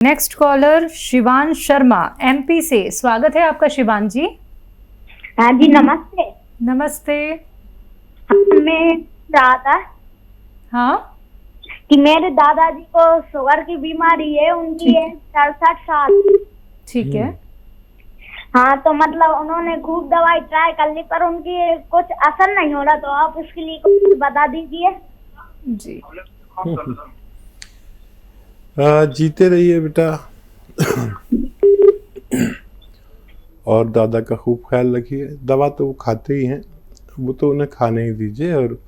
Next caller Shivan Sharma MP से। स्वागत है आपका शिवान जी। हाँ जी, नमस्ते। नमस्ते। मैं दादा हाँ कि मेरे दादाजी को शुगर की बीमारी है, उनकी है 67 साल। ठीक है। हाँ, तो मतलब उन्होंने खूब दवाई ट्राई कर ली पर उनकी कुछ असर नहीं हो रहा, तो आप उसके लिए कुछ बता दीजिए। जी जीते रहिए बेटा और दादा का खूब ख्याल रखिए। दवा तो वो खाते ही हैं, वो तो उन्हें खाने ही दीजिए। और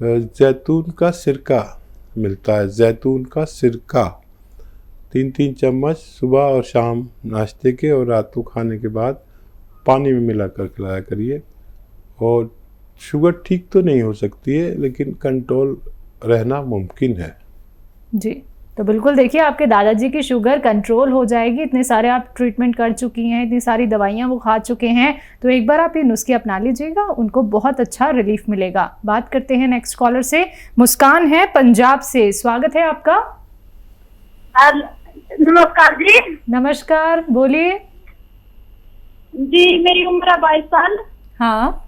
जैतून का सिरका मिलता है, जैतून का सिरका 3-3 चम्मच सुबह और शाम नाश्ते के और रात को खाने के बाद पानी में मिला कर खिलाया करिए। और शुगर ठीक तो नहीं हो सकती है, लेकिन कंट्रोल रहना मुमकिन है। जी, तो बिल्कुल देखिए आपके दादाजी की शुगर कंट्रोल हो जाएगी। इतने सारे आप ट्रीटमेंट कर चुकी हैं, इतनी सारी दवाइयाँ वो खा चुके हैं, तो एक बार आप ये नुस्खे अपना लीजिएगा, उनको बहुत अच्छा रिलीफ मिलेगा। बात करते हैं नेक्स्ट कॉलर से। मुस्कान है पंजाब से। स्वागत है आपका। नमस्कार जी। नमस्कार, बोलिए। जी, मेरी उम्र 22 साल। हाँ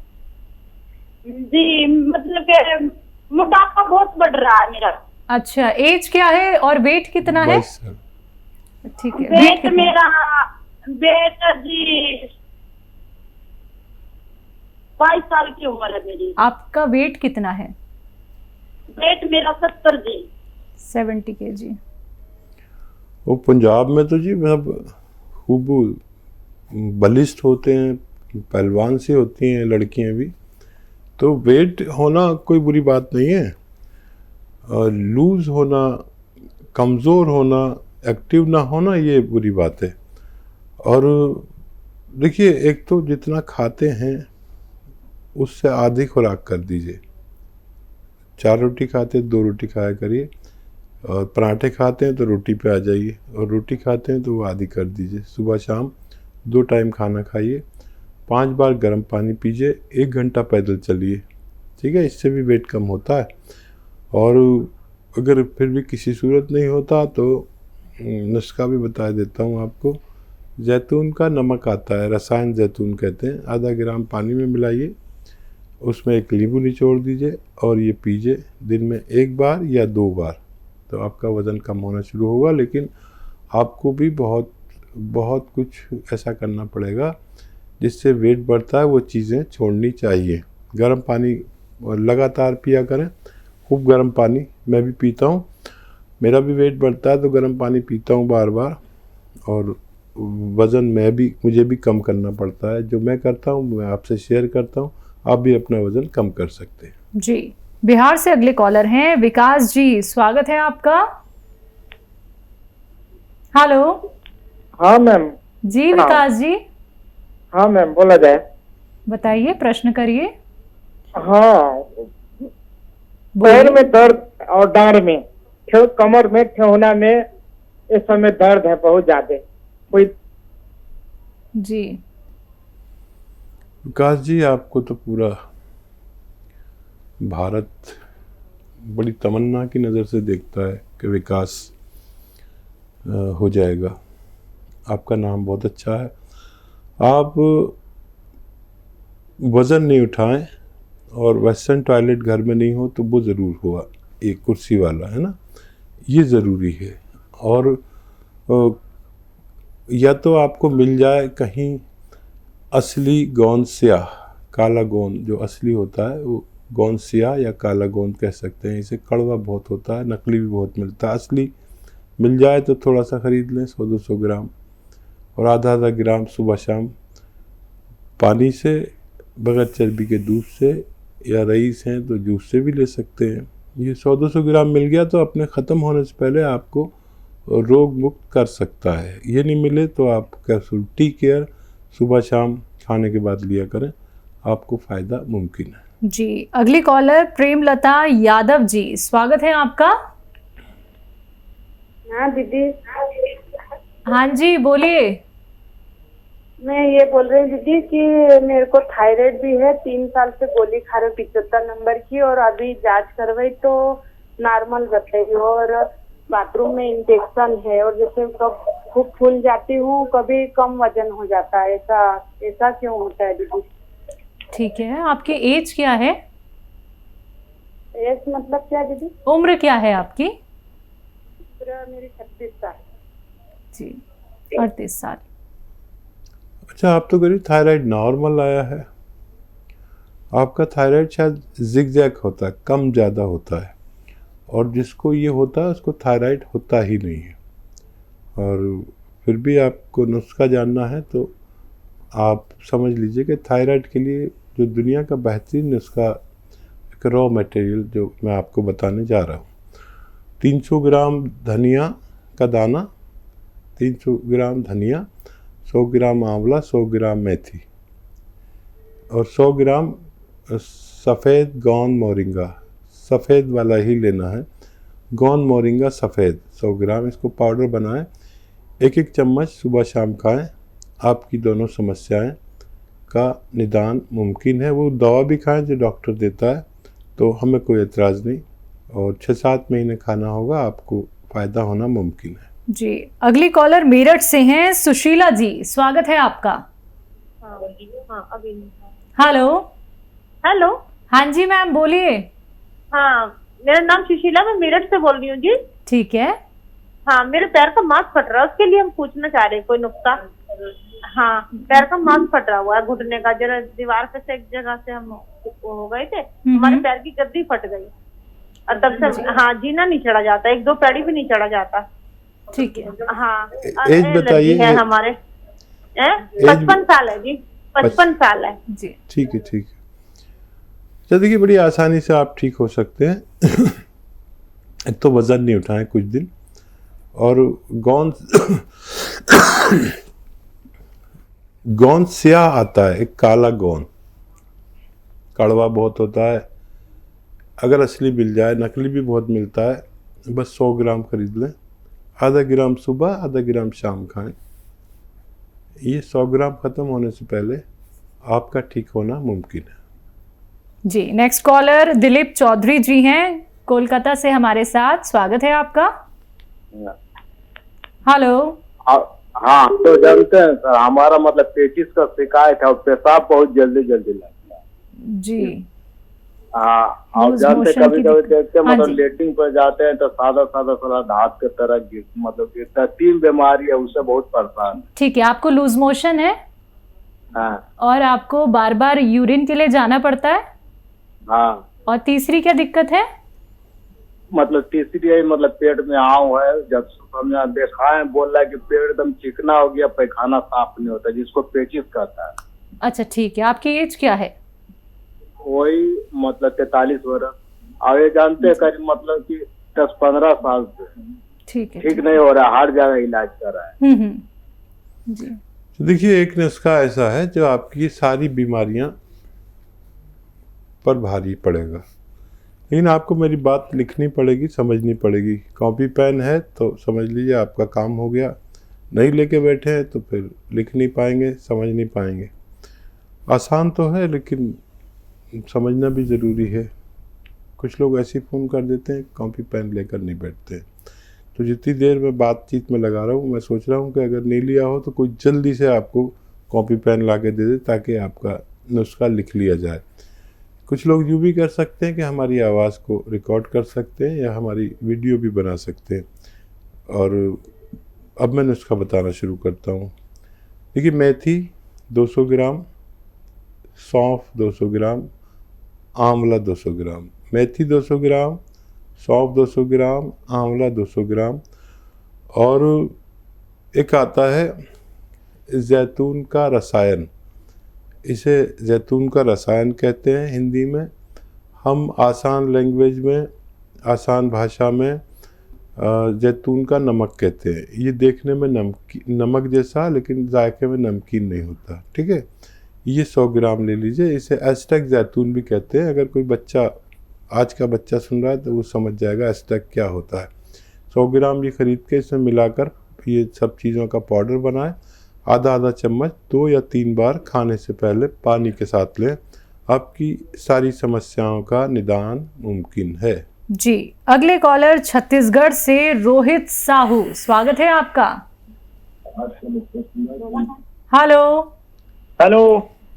जी, मतलब कि मोटापा बहुत बढ़ रहा है मेरा। अच्छा, एज क्या है और वेट कितना है? 22 साल। ठीक है। वेट मेरा वेट जी 22 साल की उम्र है मेरी। आपका वेट कितना है? वेट मेरा 70 जी। 70 kg। वो पंजाब में तो जी मतलब खूब बलिष्ठ होते हैं, पहलवान सी होती हैं लड़कियां भी, तो वेट होना कोई बुरी बात नहीं है। और लूज होना, कमज़ोर होना, एक्टिव ना होना, ये बुरी बात है। और देखिए, एक तो जितना खाते हैं उससे आधी खुराक कर दीजिए। 4 रोटी खाते हैं 2 रोटी खाया करिए, और पराठे खाते हैं तो रोटी पे आ जाइए, और रोटी खाते हैं तो वो आधी कर दीजिए। सुबह शाम 2 टाइम खाना खाइए, 5 बार गर्म पानी पीजिए, 1 घंटा पैदल चलिए। ठीक है, इससे भी वेट कम होता है। और अगर फिर भी किसी सूरत नहीं होता तो नुस्खा भी बता देता हूँ आपको। जैतून का नमक आता है, रसायन जैतून कहते हैं, आधा ग्राम पानी में मिलाइए, उसमें एक नींबू निचोड़ दीजिए और ये पीजिए दिन में 1 बार या 2 बार, तो आपका वज़न कम होना शुरू होगा। लेकिन आपको भी बहुत बहुत कुछ ऐसा करना पड़ेगा जिससे वेट बढ़ता है, वो चीज़ें छोड़नी चाहिए। गर्म पानी लगातार पिया करें, खूब गर्म पानी। मैं भी पीता हूँ, मेरा भी वेट बढ़ता है तो गर्म पानी पीता हूँ बार बार। और वज़न मुझे भी कम करना पड़ता है। जो मैं करता हूँ मैं आपसे शेयर करता हूँ, आप भी अपना वज़न कम कर सकते हैं। जी, बिहार से अगले कॉलर हैं विकास जी। स्वागत है आपका। हेलो। हाँ मैम। जी विकास जी, हाँ मैम, बोला जाए। बताइए, प्रश्न करिए। हाँ, पैर में दर्द और डांड में, कमर में, ठेहुना में इस समय दर्द है बहुत ज्यादा। कोई जी विकास जी, आपको तो पूरा भारत बड़ी तमन्ना की नज़र से देखता है कि विकास हो जाएगा। आपका नाम बहुत अच्छा है। आप वज़न नहीं उठाएं, और वेस्टर्न टॉयलेट घर में नहीं हो तो वो ज़रूर हुआ, एक कुर्सी वाला है ना, ये ज़रूरी है। और या तो आपको मिल जाए कहीं असली गोंद स्याह, काला गोंद जो असली होता है, वो गोंद स्याह या काला गोंद कह सकते हैं। इसे कड़वा बहुत होता है, नकली भी बहुत मिलता है। असली मिल जाए तो थोड़ा सा ख़रीद लें, 100-200 ग्राम, और आधा ग्राम सुबह शाम पानी से, बगैर चर्बी के दूध से, या रईस हैं तो जूस से भी ले सकते हैं। ये 100-200 ग्राम मिल गया तो अपने ख़त्म होने से पहले आपको रोग मुक्त कर सकता है। ये नहीं मिले तो आप कैप्सूल टी केयर सुबह शाम खाने के बाद लिया करें, आपको फ़ायदा मुमकिन है। जी, अगली कॉलर प्रेमलता यादव जी। स्वागत है आपका। हाँ दीदी। हाँ जी, बोलिए। मैं ये बोल रही हूँ दीदी कि मेरे को थायराइड भी है, 3 साल से गोली खा रही 75 नंबर की, और अभी जांच करवाई तो नॉर्मल बताई। और बाथरूम में इंफेक्शन है और जैसे कब खूब फूल जाती हूँ, कभी कम वजन हो जाता है, ऐसा ऐसा क्यों होता है दीदी? ठीक है, आपकी एज क्या है? एज मतलब क्या दीदी? उम्र क्या है आपकी? मेरी 36 साल। जी, 38 साल। अच्छा, आप तो करीब थायराइड नॉर्मल आया है। आपका थायराइड शायद जिगजैग होता है, कम ज़्यादा होता है, और जिसको ये होता है उसको थायराइड होता ही नहीं है। और फिर भी आपको नुस्खा जानना है तो आप समझ लीजिए कि थायराइड के लिए जो दुनिया का बेहतरीन नुस्खा, एक रॉ मटेरियल जो मैं आपको बताने जा रहा हूँ। 300 ग्राम धनिया का दाना, 300 ग्राम धनिया, 100 ग्राम आंवला, 100 ग्राम मेथी और 100 ग्राम सफ़ेद गोंद मोरिंगा। सफ़ेद वाला ही लेना है, गोंद मोरिंगा सफ़ेद 100 ग्राम। इसको पाउडर बनाएं, एक एक चम्मच सुबह शाम खाएं। आपकी दोनों समस्याएं का निदान मुमकिन है। वो दवा भी खाएं जो डॉक्टर देता है, तो हमें कोई एतराज़ नहीं, और 6-7 महीने खाना होगा, आपको फ़ायदा होना मुमकिन है। जी, अगली कॉलर मेरठ से हैं सुशीला जी, स्वागत है आपका। हेलो। हेलो। हाँ जी मैम, बोलिए। हाँ, मेरा नाम सुशीला, मैं मेरठ से बोल रही हूँ जी। ठीक है। हाँ, मेरे पैर का मांस फट रहा है, उसके लिए हम पूछना चाह रहे हैं कोई नुस्खा। हाँ, पैर का मांस फट रहा हुआ है, घुटने का, जरा दीवार पे से एक जगह से हम हो गए थे, हमारे पैर की गद्दी फट गई और तब से हाँ जीना नहीं चढ़ा जाता, 1-2 पैड़ी भी नहीं चढ़ा जाता। ठीक है। हाँ, एज बताइए। है हमारे 55 साल है जी, 55 साल है जी। ठीक है, ठीक है। तो देखिए, बड़ी आसानी से आप ठीक हो सकते हैं। एक तो वज़न नहीं उठाएं कुछ दिन, और गोंद गोंद स्याह आता है, एक काला गोंद, कड़वा बहुत होता है। अगर असली मिल जाए, नकली भी बहुत मिलता है, बस 100 ग्राम खरीद लें, आधा ग्राम सुबह, आधा ग्राम शाम खाएं। ये 100 ग्राम ख़त्म होने से पहले आपका ठीक होना मुमकिन है। जी, नेक्स्ट कॉलर दिलीप चौधरी जी हैं, कोलकाता से हमारे साथ, स्वागत है आपका। हेलो। हाँ, तो जानते हैं सर, हमारा मतलब पेचिस का शिकायत है और पेशाब बहुत जल्दी जल्दी लगता है जी। हाँ, और जानते कभी कभी देखते हैं मतलब लेटिंग पर जाते हैं तो सादा सादा धात के तरह गिरता है। 3 बीमारी है, उससे बहुत परेशान। ठीक है, आपको लूज मोशन है? हाँ। और आपको बार बार यूरिन के लिए जाना पड़ता है? हाँ। और तीसरी क्या दिक्कत है? मतलब तीसरी है, मतलब पेट में आव है, जब हमने देखा है, बोल रहा है कि पेट एकदम चिकना हो गया, पैखाना साफ नहीं होता, जिसको पेचिस कहता है। अच्छा, ठीक है। आपकी एज क्या है? वही मतलब 43 वर्ष। और ये जानते हैं करीब मतलब कि 10-15 साल से ठीक है, ठीक नहीं हो रहा, हर जगह इलाज कर रहा है। जी। तो देखिए, एक नुस्खा ऐसा है जो आपकी सारी बीमारियां पर भारी पड़ेगा, लेकिन आपको मेरी बात लिखनी पड़ेगी, समझनी पड़ेगी। कॉपी पेन है तो समझ लीजिए आपका काम हो गया, नहीं लेके बैठे हैं तो फिर लिख नहीं पाएंगे, समझ नहीं पाएंगे। आसान तो है लेकिन समझना भी ज़रूरी है। कुछ लोग ऐसे फ़ोन कर देते हैं, कॉपी पेन लेकर नहीं बैठते हैं। तो जितनी देर मैं बातचीत में लगा रहा हूँ, मैं सोच रहा हूँ कि अगर नहीं लिया हो तो कोई जल्दी से आपको कॉपी पेन ला के दे दे, ताकि आपका नुस्खा लिख लिया जाए। कुछ लोग यूँ भी कर सकते हैं कि हमारी आवाज़ को रिकॉर्ड कर सकते हैं या हमारी वीडियो भी बना सकते हैं। और अब मैं नुस्खा बताना शुरू करता हूँ। देखिए, मेथी 200 ग्राम, सौंफ 200 ग्राम, आंवला 200 ग्राम। मेथी 200 ग्राम, सौंफ 200 ग्राम, आंवला 200 ग्राम, और एक आता है जैतून का रसायन। इसे जैतून का रसायन कहते हैं हिंदी में। हम आसान लैंग्वेज में, आसान भाषा में जैतून का नमक कहते हैं। ये देखने में नमक जैसा, लेकिन जायके में नमकीन नहीं होता। ठीक है, ये 100 ग्राम ले लीजिए। इसे एस्टेक जैतून भी कहते हैं। अगर कोई बच्चा, आज का बच्चा सुन रहा है तो वो समझ जाएगा एस्टेक क्या होता है। 100 ग्राम ये खरीद के इसमें मिलाकर ये सब चीज़ों का पाउडर बनाएं। आधा चम्मच 2 या 3 बार खाने से पहले पानी के साथ लें। आपकी सारी समस्याओं का निदान मुमकिन है। जी, अगले कॉलर छत्तीसगढ़ से रोहित साहू, स्वागत है आपका। हेलो हेलो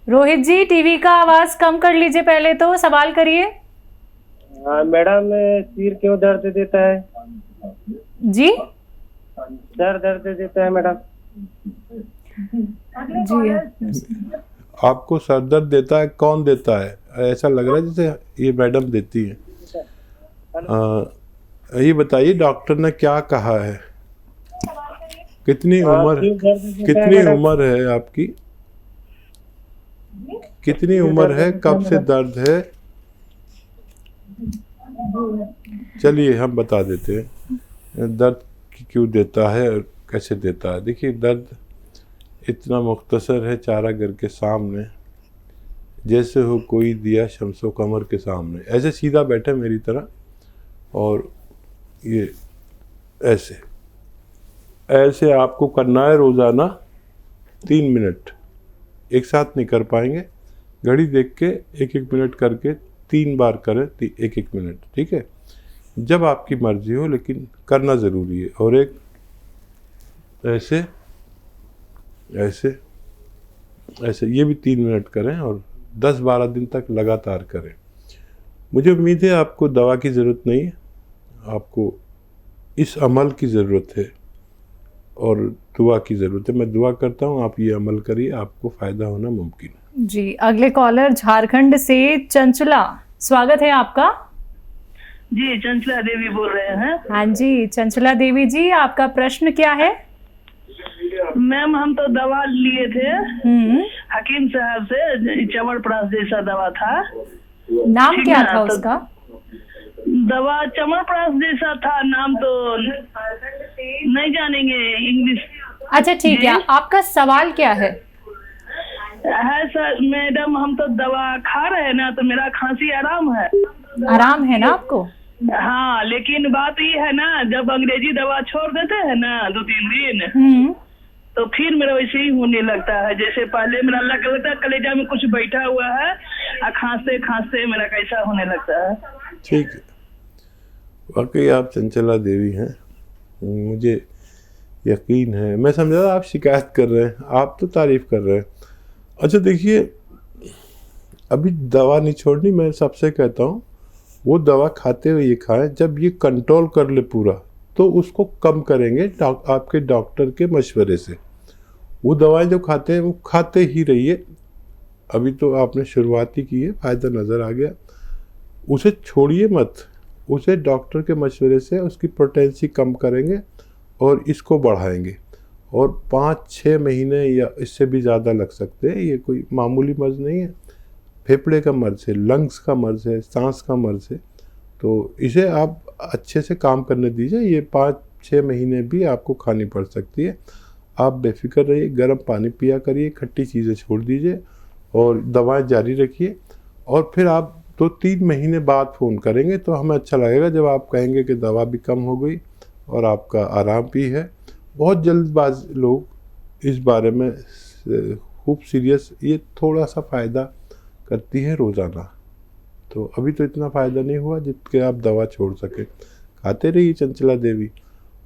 रोहित जी, टीवी का आवाज कम कर लीजिए, पहले तो सवाल करिए। मैडम, सिर क्यों दर्द देता है? जी सर दर्द देता है मैडम। जी, आपको सर दर्द देता है? कौन देता है? ऐसा लग रहा है जैसे ये मैडम देती है। ये बताइए डॉक्टर ने क्या कहा है? कितनी उम्र है आपकी? कितनी उम्र है? कब से दर्द है? चलिए हम बता देते हैं दर्द क्यों देता है और कैसे देता है। देखिए, दर्द इतना मुख्तसर है, चारा घर के सामने जैसे हो कोई दिया शम्सो कमर के सामने। ऐसे सीधा बैठे मेरी तरह और ये ऐसे ऐसे आपको करना है रोज़ाना 3 मिनट। एक साथ नहीं कर पाएंगे, घड़ी देख के 1-1 मिनट करके 3 बार करें, 1-1 मिनट, ठीक है? जब आपकी मर्जी हो, लेकिन करना ज़रूरी है। और एक ऐसे ऐसे ऐसे ये भी 3 मिनट करें और 10-12 दिन तक लगातार करें। मुझे उम्मीद है आपको दवा की ज़रूरत नहीं है, आपको इस अमल की ज़रूरत है और दुआ की ज़रूरत है। मैं दुआ करता हूँ आप ये अमल करिए, आपको फ़ायदा होना मुमकिन है। जी, अगले कॉलर झारखंड से चंचला, स्वागत है आपका। जी, चंचला देवी बोल रहे हैं। हाँ जी, चंचला देवी जी, आपका प्रश्न क्या है? मैम, हम तो दवा लिए थे हकीम साहब से, चवनप्राश जैसा दवा था। नाम क्या था उसका? दवा चवनप्राश जैसा था, नाम तो नहीं जानेंगे इंग्लिश। अच्छा ठीक है, आपका सवाल क्या है? सर मैडम, हम तो दवा खा रहे हैं ना, तो मेरा खांसी आराम है। आराम है ना आपको? हाँ, लेकिन बात ये है ना, जब अंग्रेजी दवा छोड़ देते हैं ना 2-3 दिन, तो फिर मेरा वैसे ही होने लगता है। जैसे पहले मेरा लगता है कलेजा में कुछ बैठा हुआ है और खांसते खांसते मेरा कैसा होने लगता है। ठीक है, वाकई आप चंचला देवी हैं, मुझे यकीन है। मैं समझा आप शिकायत कर रहे हैं, आप तो तारीफ कर रहे हैं। अच्छा देखिए, अभी दवा नहीं छोड़नी। मैं सबसे कहता हूँ वो दवा खाते हुए ये खाएं, जब ये कंट्रोल कर ले पूरा तो उसको कम करेंगे आपके डॉक्टर के मशवरे से। वो दवाएं जो खाते हैं वो खाते ही रहिए। अभी तो आपने शुरुआत ही की है, फ़ायदा नज़र आ गया, उसे छोड़िए मत। उसे डॉक्टर के मशवरे से उसकी पोटेंसी कम करेंगे और इसको बढ़ाएंगे। और 5-6 महीने या इससे भी ज़्यादा लग सकते हैं। ये कोई मामूली मर्ज़ नहीं है, फेफड़े का मर्ज़ है, लंग्स का मर्ज़ है, सांस का मर्ज़ है। तो इसे आप अच्छे से काम करने दीजिए। ये 5-6 महीने भी आपको खानी पड़ सकती है। आप बेफिक्र रहिए, गर्म पानी पिया करिए, खट्टी चीज़ें छोड़ दीजिए और दवाएं जारी रखिए। और फिर आप 2-3 महीने बाद फ़ोन करेंगे तो हमें अच्छा लगेगा, जब आप कहेंगे कि दवा भी कम हो गई और आपका आराम भी है। बहुत जल्दबाज लोग इस बारे में खूब सीरियस, ये थोड़ा सा फ़ायदा करती है रोज़ाना, तो अभी तो इतना फ़ायदा नहीं हुआ जितने आप दवा छोड़ सके। खाते रहिए चंचला देवी,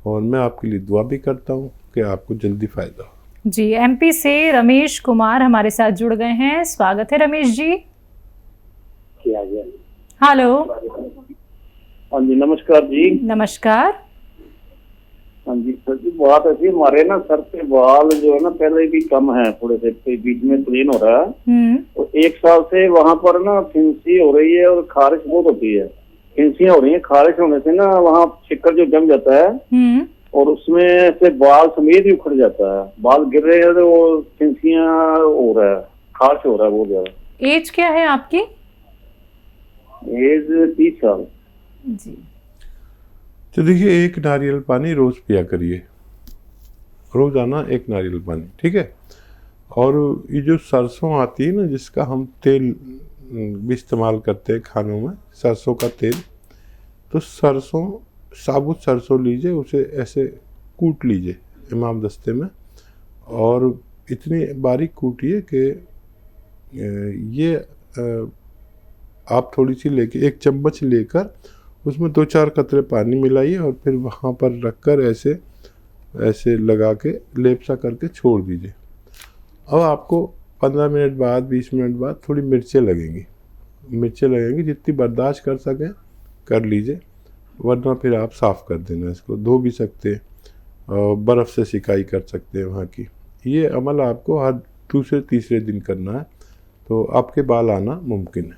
और मैं आपके लिए दुआ भी करता हूँ कि आपको जल्दी फ़ायदा हो। जी, एमपी से रमेश कुमार हमारे साथ जुड़ गए हैं, स्वागत है रमेश जी। हेलो। हाँ जी, नमस्कार जी। नमस्कार। हाँ जी सर जी, बात ऐसी, हमारे ना सर पे बाल जो है ना पहले भी कम है, थोड़े से बीच में प्लेन हो रहा है। तो 1 साल से वहाँ पर ना फिंसी हो रही है और खारिश बहुत होती है। फिंसियाँ हो रही है, खारिश होने से ना वहाँ शिक्कर जो जम जाता है और उसमें से बाल समेत ही उखड़ जाता है। बाल गिर रहे हैं तो वो फिंसियाँ हो रहा है, खारिश हो रहा है बहुत ज्यादा। एज क्या है आपकी? एज 30 साल जी। तो देखिए, 1 नारियल पानी रोज़ पिया करिए, रोज़ाना 1 नारियल पानी, ठीक है? और ये जो सरसों आती है ना, जिसका हम तेल भी इस्तेमाल करते हैं खानों में, सरसों का तेल, तो सरसों, साबुत सरसों लीजिए, उसे ऐसे कूट लीजिए इमाम दस्ते में और इतनी बारीक कूटिए कि ये आप थोड़ी सी लेके 1 चम्मच लेकर उसमें 2-4 कतरे पानी मिलाइए और फिर वहाँ पर रख कर ऐसे ऐसे लगा के लेप सा करके छोड़ दीजिए। अब आपको 15 मिनट बाद 20 मिनट बाद थोड़ी मिर्चें लगेंगी, जितनी बर्दाश्त कर सकें कर लीजिए, वरना फिर आप साफ़ कर देना। इसको धो भी सकते हैं और बर्फ़ से सिकाई कर सकते हैं वहाँ की। ये अमल आपको हर दूसरे तीसरे दिन करना है, तो आपके बाल आना मुमकिन है।